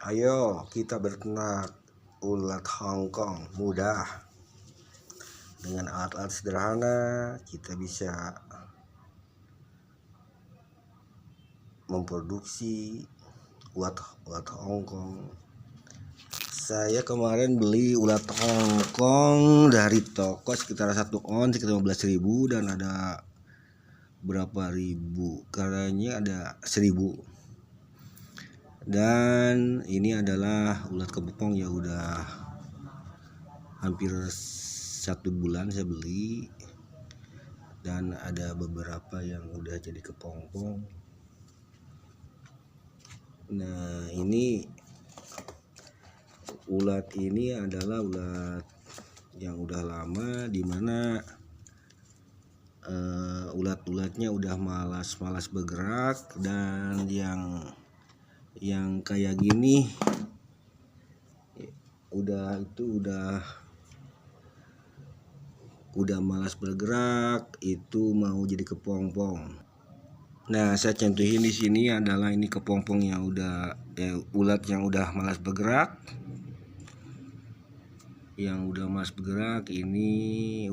Ayo kita berternak ulat Hongkong mudah. Dengan alat-alat sederhana kita bisa memproduksi ulat Hongkong. Saya kemarin beli ulat Hongkong dari toko sekitar 1 on sekitar 15.000 dan ada berapa ribu, karanya ada 1.000. Dan ini adalah ulat kepompong ya, udah hampir 1 bulan saya beli, dan ada beberapa yang udah jadi kepompong. Nah, ini ulat ini adalah ulat yang udah lama, dimana ulat-ulatnya udah malas bergerak, dan yang kayak gini udah malas bergerak, itu mau jadi kepompong. Nah, saya contohin di sini adalah ini kepompong yang ulat yang udah malas bergerak. Ini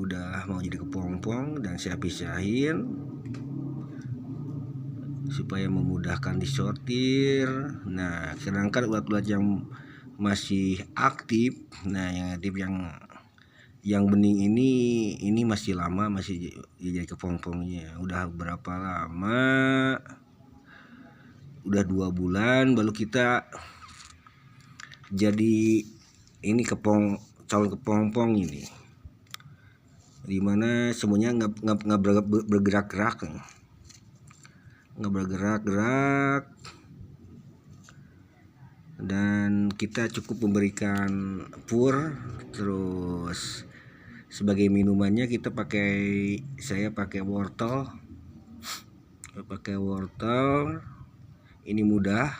udah mau jadi kepompong, dan saya pisahin supaya memudahkan disortir. Nah, sedangkan ulat-ulat yang masih aktif, nah yang aktif yang bening ini masih lama, masih jadi kepompongnya. Udah berapa lama? Udah 2 bulan baru kita jadi ini calon kepompong ini, dimana semuanya nggak bergerak-gerak, dan kita cukup memberikan pur. Terus sebagai minumannya saya pakai wortel. Ini mudah,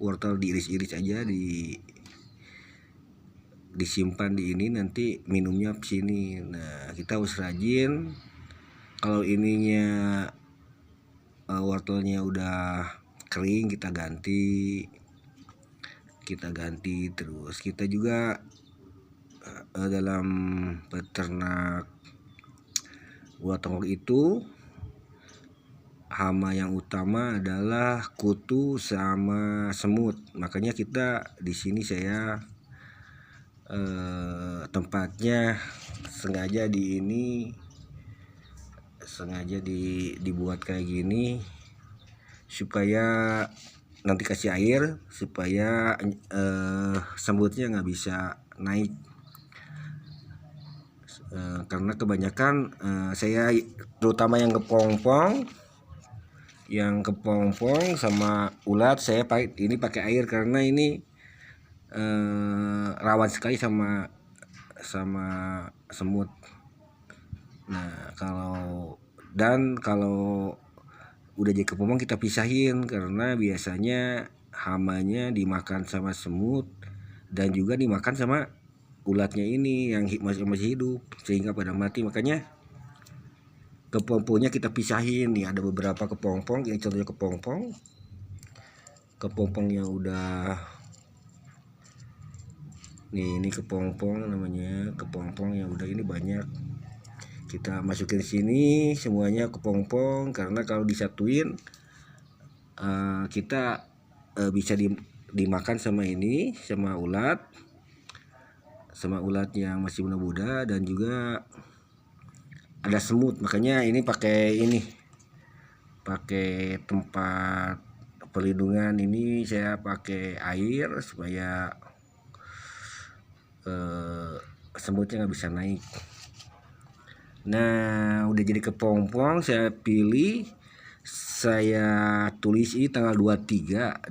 wortel diiris-iris aja, disimpan di ini, nanti minumnya sini. Nah, kita harus rajin. Kalau ininya wortelnya udah kering, kita ganti. Terus kita juga dalam peternak ulat Hongkong itu, hama yang utama adalah kutu sama semut. Makanya kita di sini saya tempatnya sengaja dibuat kayak gini, supaya nanti kasih air, supaya semutnya nggak bisa naik. Karena kebanyakan saya, terutama yang kepompong sama ulat, saya pakai air karena ini rawan sekali sama semut. Nah, kalau udah jadi kepompong kita pisahin, karena biasanya hamanya dimakan sama semut dan juga dimakan sama ulatnya ini yang masih hidup, sehingga pada mati. Makanya kepompongnya kita pisahin. Nih ada beberapa kepompong, yang contohnya kepompong yang udah, ini kepompong namanya, kepompong yang udah ini banyak. Kita masukin sini semuanya kepompong, karena kalau disatuin kita bisa dimakan sama ulat yang masih muda-muda, dan juga ada semut. Makanya ini pakai tempat perlindungan ini, saya pakai air supaya semutnya nggak bisa naik. Nah, udah jadi kepompong, saya pilih, saya tulis ini tanggal 23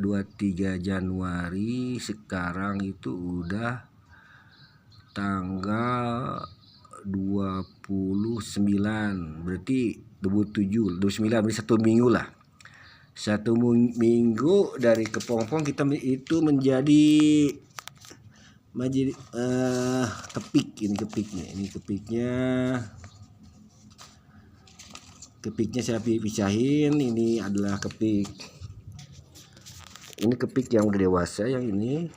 Januari. Sekarang itu udah tanggal 29, berarti 29, berarti 1 minggu lah. 1 minggu dari kepompong kita itu menjadi kepik. Ini kepiknya saya pisahin. Ini adalah kepik Ini kepik yang udah dewasa yang ini.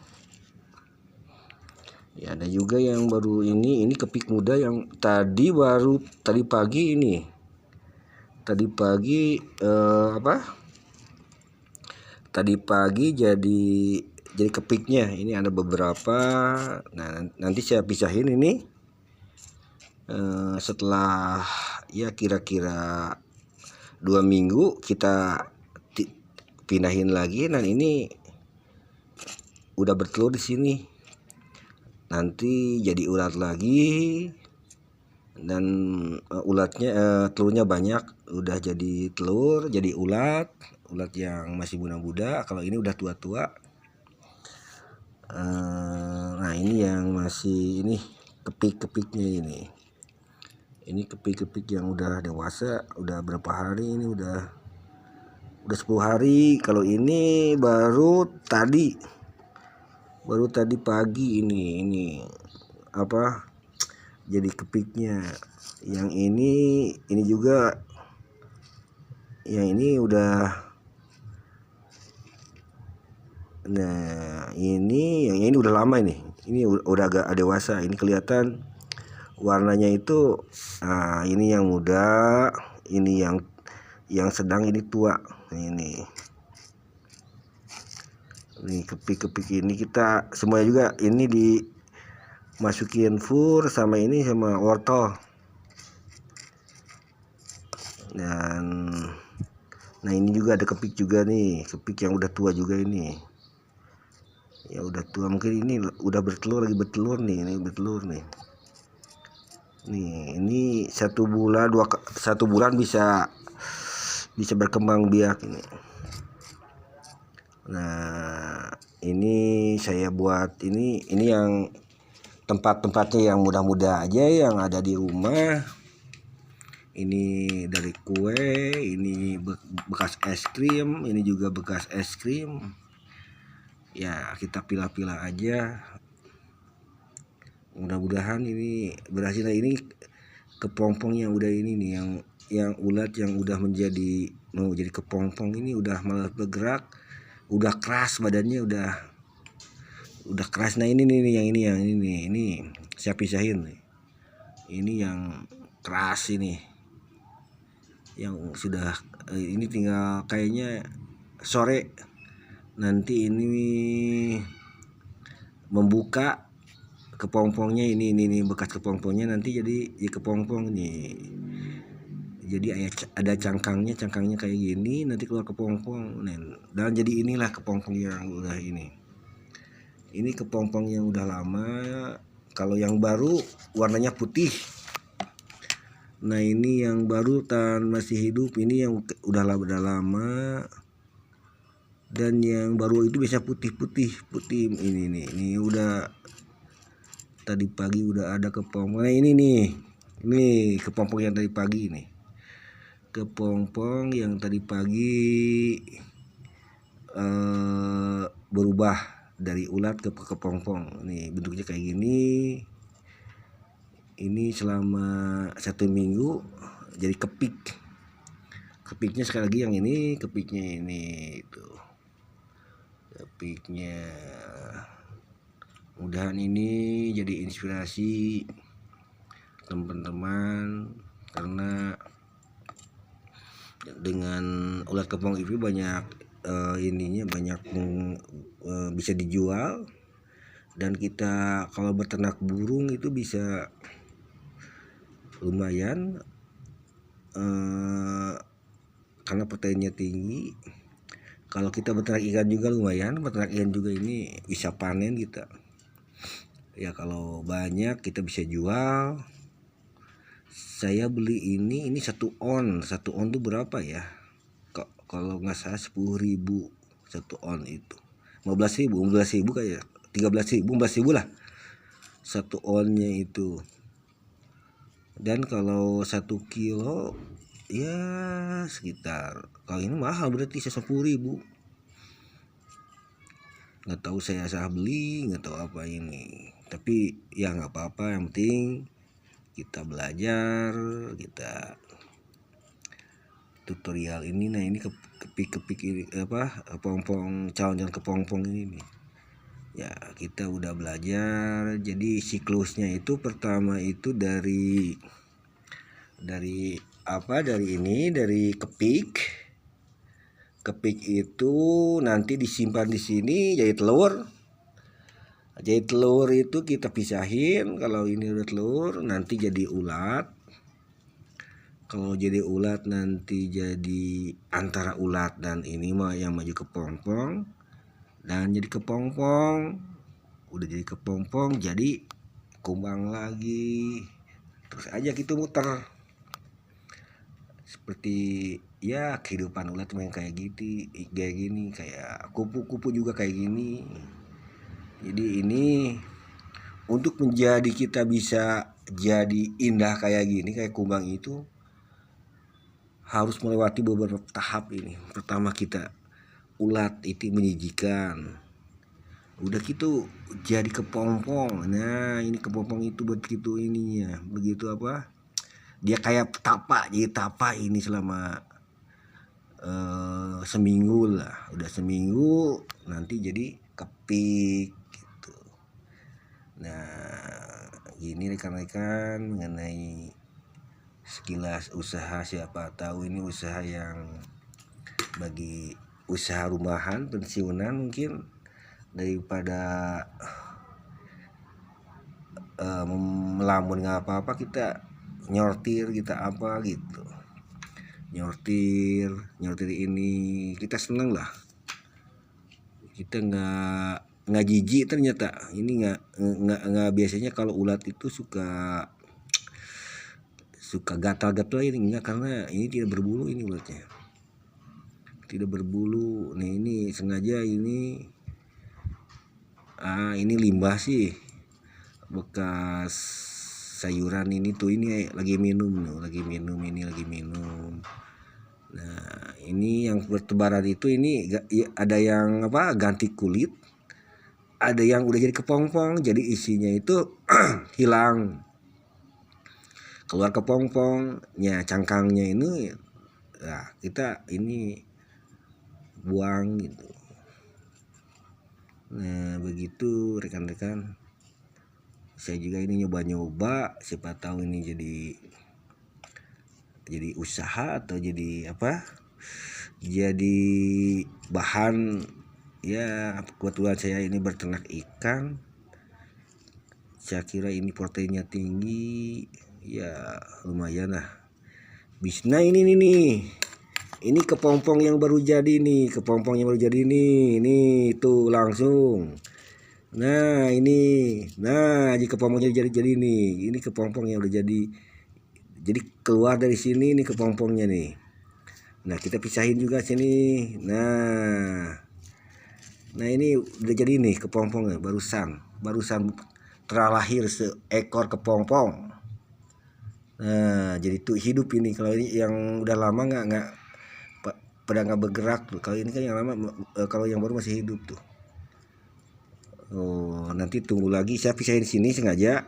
Ya, ada juga yang baru ini kepik muda yang tadi pagi ini. Tadi pagi Tadi pagi jadi kepiknya. Ini ada beberapa. Nah, nanti saya pisahin ini setelah ya kira-kira 2 minggu kita pindahin lagi. Nah, ini udah bertelur di sini. Nanti jadi ulat lagi dan telurnya banyak, udah jadi telur, jadi ulat yang masih muda-muda. Kalau ini udah tua-tua. Nah, ini yang masih ini kepik-kepiknya ini kepik-kepik yang udah dewasa. Udah berapa hari ini? Udah 10 hari. Kalau ini baru tadi pagi ini jadi kepiknya. Yang ini juga, yang ini udah. Nah, yang ini udah lama ini udah agak dewasa. Ini kelihatan warnanya itu. Nah, ini yang muda, ini yang sedang, ini tua. Ini kepik-kepik ini kita semuanya juga ini dimasukin fur sama wortel. Dan nah, ini juga ada kepik juga nih, kepik yang udah tua juga ini. Ya udah tua, mungkin ini udah bertelur, lagi bertelur nih, ini bertelur nih. Nih, ini 1 bulan bisa berkembang biak ini. Nah, ini saya buat ini yang tempat-tempatnya yang mudah-mudah aja yang ada di rumah. Ini dari kue, ini bekas es krim, ini juga bekas es krim. Ya, kita pilah-pilah aja. Mudah-mudahan ini berhasil. Nah, ini kepompong yang udah ini nih, yang ulat yang udah mau jadi kepompong ini udah malah bergerak, udah keras badannya, udah keras. Nah, ini nih yang ini saya pisahin nih. Ini yang keras ini, yang sudah ini tinggal kayaknya sore nanti ini membuka kepompongnya. Ini bekas kepompongnya nanti jadi kepompong nih. Jadi ada cangkangnya kayak gini, nanti keluar kepompong. Dan jadi inilah kepompong yang udah ini. Ini kepompong yang udah lama. Kalau yang baru warnanya putih. Nah, ini yang baru masih hidup, ini yang udah lama. Dan yang baru itu biasa putih. Ini nih. Ini udah tadi pagi udah ada kepompong. Nah, ini nih. Ini kepompong yang tadi pagi nih. Kepompong yang tadi pagi berubah dari ulat ke kepompong. Nih, bentuknya kayak gini. Ini selama 1 minggu jadi kepik. Kepiknya sekali lagi yang ini, kepiknya ini itu. Kepiknya. Mudahan ini jadi inspirasi teman-teman, karena dengan ulat kepong itu banyak banyak bisa dijual. Dan kita kalau beternak burung itu bisa lumayan karena proteinnya tinggi. Kalau kita beternak ikan juga lumayan, beternak ikan juga ini bisa panen kita. Ya, kalau banyak kita bisa jual. Saya beli ini 1 on tuh berapa ya? Kalau nggak salah 10.000 1 on itu. 15.000 kayak 13.000 lah 1 onnya itu. Dan kalau 1 kilo ya sekitar, kalau ini mahal berarti 10.000. Nggak tahu saya salah beli, nggak tahu apa ini. Tapi ya nggak apa-apa, yang penting kita belajar, kita tutorial ini. Nah ini kepik ini apa, kepompong, calon kepompong ini nih. Ya kita udah belajar. Jadi siklusnya itu pertama itu dari apa, dari kepik itu nanti disimpan di sini jadi telur. Jadi telur itu kita pisahin. Kalau ini udah telur nanti jadi ulat. Kalau jadi ulat nanti jadi antara ulat dan ini mah yang maju kepompong. Dan jadi kepompong. Udah jadi kepompong jadi kumbang lagi. Terus aja gitu muter. Seperti ya kehidupan ulat memang kayak gitu, kayak gini, kayak kupu-kupu juga kayak gini. Jadi ini untuk menjadi kita bisa jadi indah kayak gini, kayak kumbang itu harus melewati beberapa tahap ini. Pertama kita ulat itu menjijikan. Udah gitu jadi kepompong. Nah ini kepompong itu begitu ininya, begitu apa? Dia kayak tapak, jadi tapak ini selama seminggu lah. Udah seminggu nanti jadi kepik gitu. Nah gini rekan-rekan mengenai sekilas usaha, siapa tahu ini usaha yang bagi usaha rumahan pensiunan mungkin, daripada melamun nggak apa-apa, kita nyortir, kita apa gitu, nyortir ini kita seneng lah, kita nggak jijik. Ternyata ini nggak biasanya kalau ulat itu suka gatal-gatal, ini enggak, karena ini tidak berbulu, ini ulatnya tidak berbulu. Nah ini sengaja ini limbah sih bekas sayuran ini tuh, ini lagi minum. Nah ini yang bertebaran itu ini ada yang apa, ganti kulit, ada yang udah jadi kepompong, jadi isinya itu hilang, keluar kepompongnya, cangkangnya ini. Nah kita ini buang gitu. Nah begitu rekan-rekan, saya juga ini nyoba-nyoba, siapa tahu ini jadi usaha atau jadi apa, jadi bahan. Ya kebetulan saya ini berternak ikan, saya kira ini proteinnya tinggi, ya lumayan lah. Bisna ini ini kepompong yang baru jadi nih, nih tuh langsung. Nah ini, nah jika kepompongnya jadi nih, ini kepompong yang udah jadi keluar dari sini nih kepompongnya nih. Nah kita pisahin juga sini. Nah ini udah jadi nih kepompongnya, barusan terlahir seekor kepompong. Nah jadi tuh hidup ini. Kalau ini yang udah lama nggak pada nggak bergerak tuh. Kalau ini kan yang lama, kalau yang baru masih hidup tuh. Oh nanti tunggu lagi, saya pisahin sini sengaja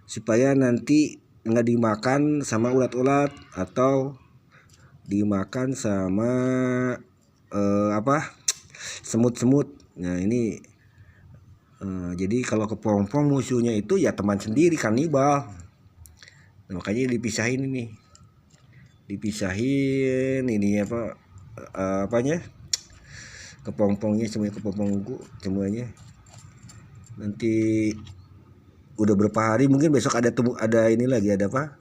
supaya nanti nggak dimakan sama ulat-ulat atau dimakan sama semut-semut. Nah ini jadi kalau kepompong musuhnya itu ya teman sendiri, kanibal. Nah, makanya dipisahin ini, ini apa, apanya, kepompongnya, semuanya. Nanti udah berapa hari, mungkin besok ada ini lagi, ada apa,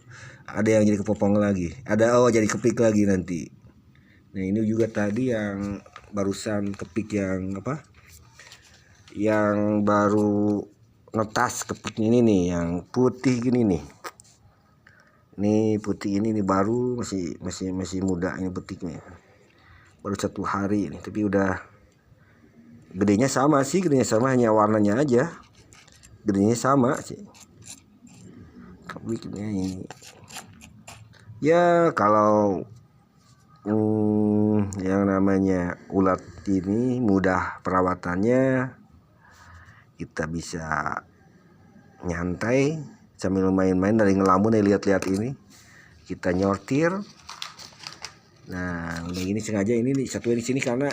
ada yang jadi kepompong lagi, jadi kepik lagi nanti. Nah ini juga tadi yang barusan kepik, yang apa, yang baru ngetas kepik ini nih, yang putih gini nih. Ini putih ini nih baru masih muda ini petiknya, baru 1 hari ini, tapi udah gedenya sama, hanya warnanya aja, gedenya sama sih. Kepiknya ini ya kalau yang namanya ulat ini mudah perawatannya, kita bisa nyantai sambil main-main dari ngelamun, lihat-lihat ini, kita nyortir, Nah udah gini sengaja ini disatuin di sini karena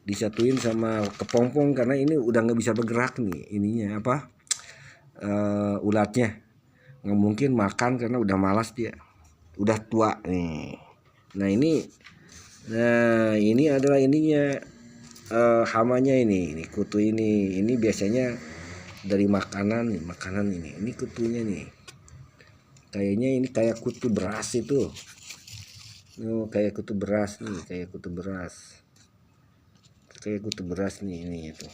disatuin sama kepompong karena ini udah nggak bisa bergerak nih ininya apa ulatnya, nggak mungkin makan karena udah malas dia, udah tua nih. Nah ini adalah ininya hamanya ini kutu ini biasanya dari makanan ini kutunya nih, kayaknya ini kayak kutu beras itu. Kayak kutu beras nih, kayak kutu beras nih ini itu.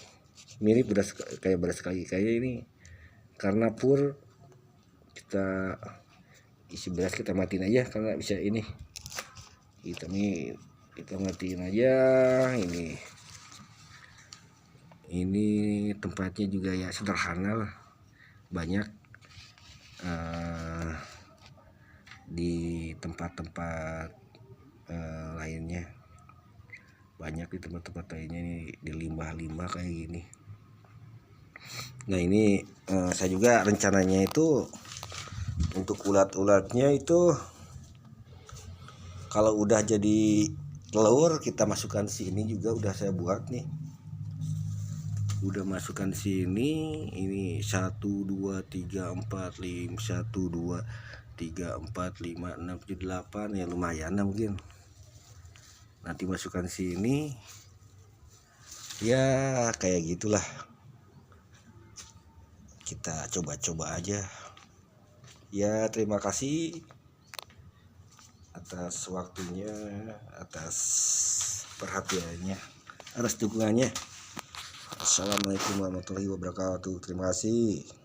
Mirip beras, kayak beras kaki. Kayak ini karena pur kita isi beras kita matiin aja karena bisa ini. Kita matiin aja ini. Ini tempatnya juga ya sederhana lah. Banyak di tempat-tempat lainnya, banyak di tempat-tempat lainnya nih, di limbah-limbah kayak gini. Nah ini saya juga rencananya itu untuk ulat-ulatnya itu kalau udah jadi telur kita masukkan sini juga udah saya buat nih, udah masukkan sini. Ini 1 2 3 4 5 1 2 3 4 5 6 7 8 ya lumayan lah mungkin. Nanti masukkan sini ya kayak gitulah, kita coba-coba aja ya. Terima kasih atas waktunya, atas perhatiannya, atas dukungannya. Assalamualaikum warahmatullahi wabarakatuh. Terima kasih.